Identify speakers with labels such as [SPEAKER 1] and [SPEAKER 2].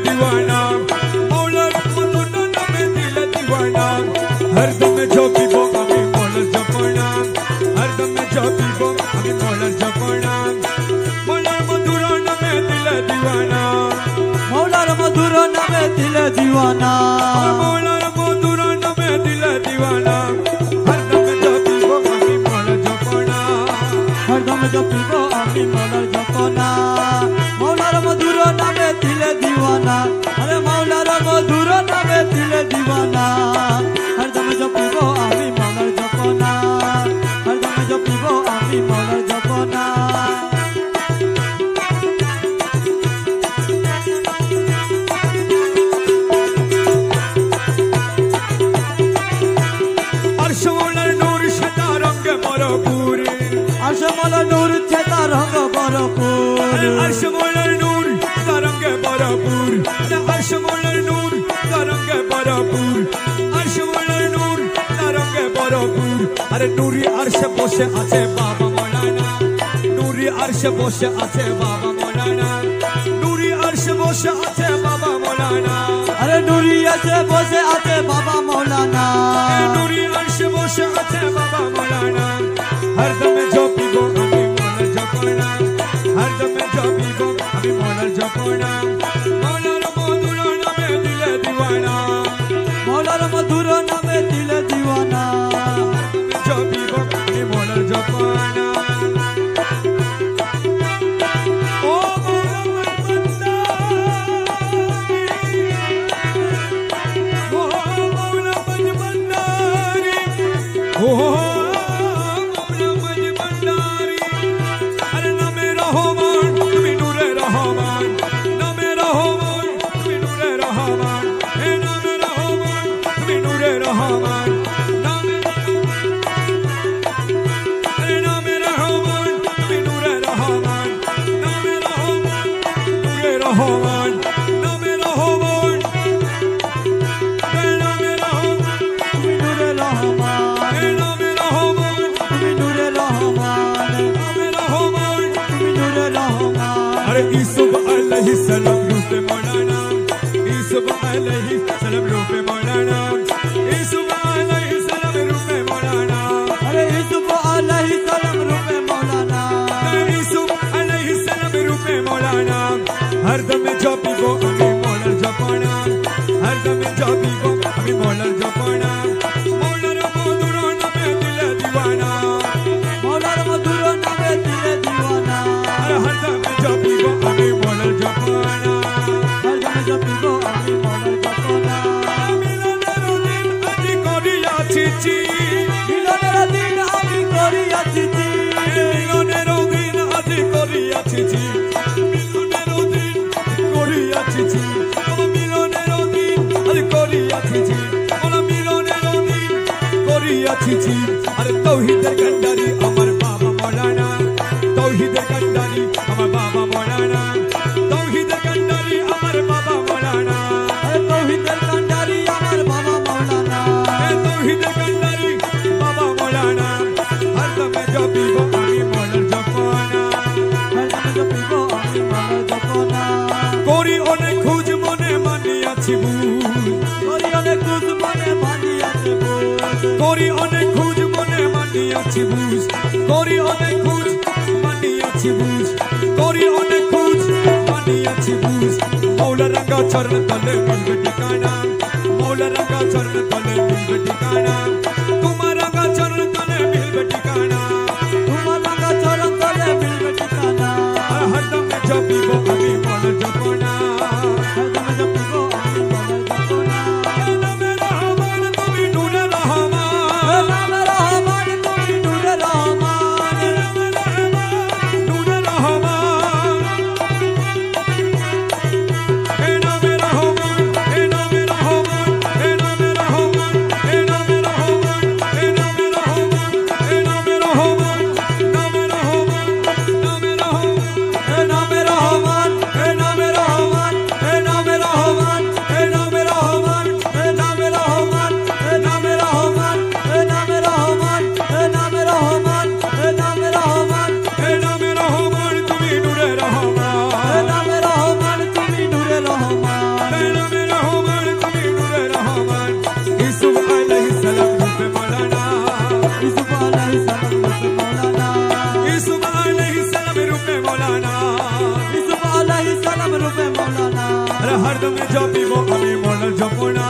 [SPEAKER 1] दीवाना मौला मधुरा नामे दिल दीवाना हरदम जो पीबो আমি মৌলার জপনা हरदम जो पीबो আমি মৌলার জপনা মৌলার মধুরা নামে দিল दीवाना
[SPEAKER 2] মৌলার মধুর নামে দিল দিওয়ানা
[SPEAKER 1] মৌলার মধুরা নামে দিল दीवाना हरदम जो पीबो আমি মৌলার জপনা
[SPEAKER 2] হরদম জপিব আমি মৌলার জপনা মৌলার মধুর নামে দিল দিওয়ানা আরে মৌলার মধুর নামে দিল দিওয়ানা হরদম জপিব আমি মৌলার জপনা হরদম জপিব আমি মৌলার জপনা
[SPEAKER 1] আরশমলার নূর সাদা রঙে ভরপুর
[SPEAKER 2] আরশমলার নূর চেতা রঙ ভরপুর
[SPEAKER 1] আরশমলার নূর সাদা রঙে ভরপুর আরশমলার নূর সাদা রঙে ভরপুর আরশমলার নূর সাদা রঙে ভরপুর আরে নূরি আরশে বসে আছে বাবা মৌলানা নূরি আরশে বসে আছে বাবা মৌলানা নূরি আরশে বসে আছে বাবা মৌলানা
[SPEAKER 2] আরে নুরি আছে বসে আছে বাবা মৌলানা
[SPEAKER 1] নূরি আরশে বসে আছে বাবা মৌলানা हरदम जो पीबो আমি মৌলার জপনা हरदम जो पीबो আমি মৌলার জপনা মৌলার মধুর নামে দিল दीवाना
[SPEAKER 2] মৌলার মধুর নামে দিল দিওয়ানা
[SPEAKER 1] जो पीबो আমি মৌলার জপনা ও মৌলা মজ বন্দারি ও यूसुफ अलैहिस्सलाम रूपे मौलाना यूसुफ अलैहिस्सलाम रूपे मौलाना यूसुफ अलैहिस्सलाम रूपे मौलाना
[SPEAKER 2] अरे यूसुफ अलैहिस्सलाम रूपे मौलाना
[SPEAKER 1] यूसुफ अलैहिस्सलाम रूपे मौलाना हरदम जो पीबो আমি মৌলার জপনা हरदम जो पीबो আমি মৌলার জপনা মৌলার মধুর নামে দিল दीवाना
[SPEAKER 2] মৌলার মধুর নামে দিল দিওয়ানা
[SPEAKER 1] हरदम जो पीबो আমি মৌলার জপনা
[SPEAKER 2] হরদম জপিব আমি মৌলার জপনা
[SPEAKER 1] মিলনের দিন আজি করিয়াছি
[SPEAKER 2] মিলনের দিন আমি করিয়াছি
[SPEAKER 1] মিলনের দিন আজি করিয়াছি মিলনের দিন করিয়াছি মিলনের দিন আজি করিয়াছি মিলনের দিন করিয়াছি আরে তৌহিদের গন্ডারি আমার বাবা মৌলানা তৌহিদের গন্ডারি আমার বাবা মৌলানা তৌহিদের গন্ডারি আমার বাবা মৌলানা
[SPEAKER 2] তৌহিদের কান্ডারি আমার বাবা মৌলানা
[SPEAKER 1] তৌহিদের গন্ডারি বাবা মৌলানা হরদম जो पीबो আমি মৌলার জপনা
[SPEAKER 2] হরদম জপিব আমি মৌলার জপনা
[SPEAKER 1] করি অনেক খুঁজ মনে মানিয়াছি বুঝ
[SPEAKER 2] করি অনেক খুঁজ মনে মানিয়াছি বুঝ
[SPEAKER 1] করি অনেক খুঁজ মনে মানিয়াছি বুঝ করি অনেক খুঁজ মানিয়াছি বুঝ করি অনেক খুঁজ মানিয়াছি বুঝ মৌলা রঙ্গা চরণ তলে মিলবে ঠিকানা মৌলা রঙ্গা চরণ তলে মিলবে ঠিকানা তোমার রঙ্গা চরণ তলে মিলবে ঠিকানা
[SPEAKER 2] তোমার লাগা চরণ তলে মিলবে ঠিকানা
[SPEAKER 1] হরদম जो पीबो আমি মৌলার জপনা
[SPEAKER 2] হরদম জপিব আমি মৌলার জপনা
[SPEAKER 1] নামে রহমান তুমি নূরে রহমান
[SPEAKER 2] নামে রহমান তুমি নূরে রহমান
[SPEAKER 1] নূরে রহমান হে নামে রহমান হে নামে রহমান হে নামে রহমান হে নামে রহমান হে নামে রহমান হে নামে রহমান নামে রহমান নামে রহমান
[SPEAKER 2] হে নামে রহমান হে নামে রহমান
[SPEAKER 1] हरदम जपिब आमी मौलार जपना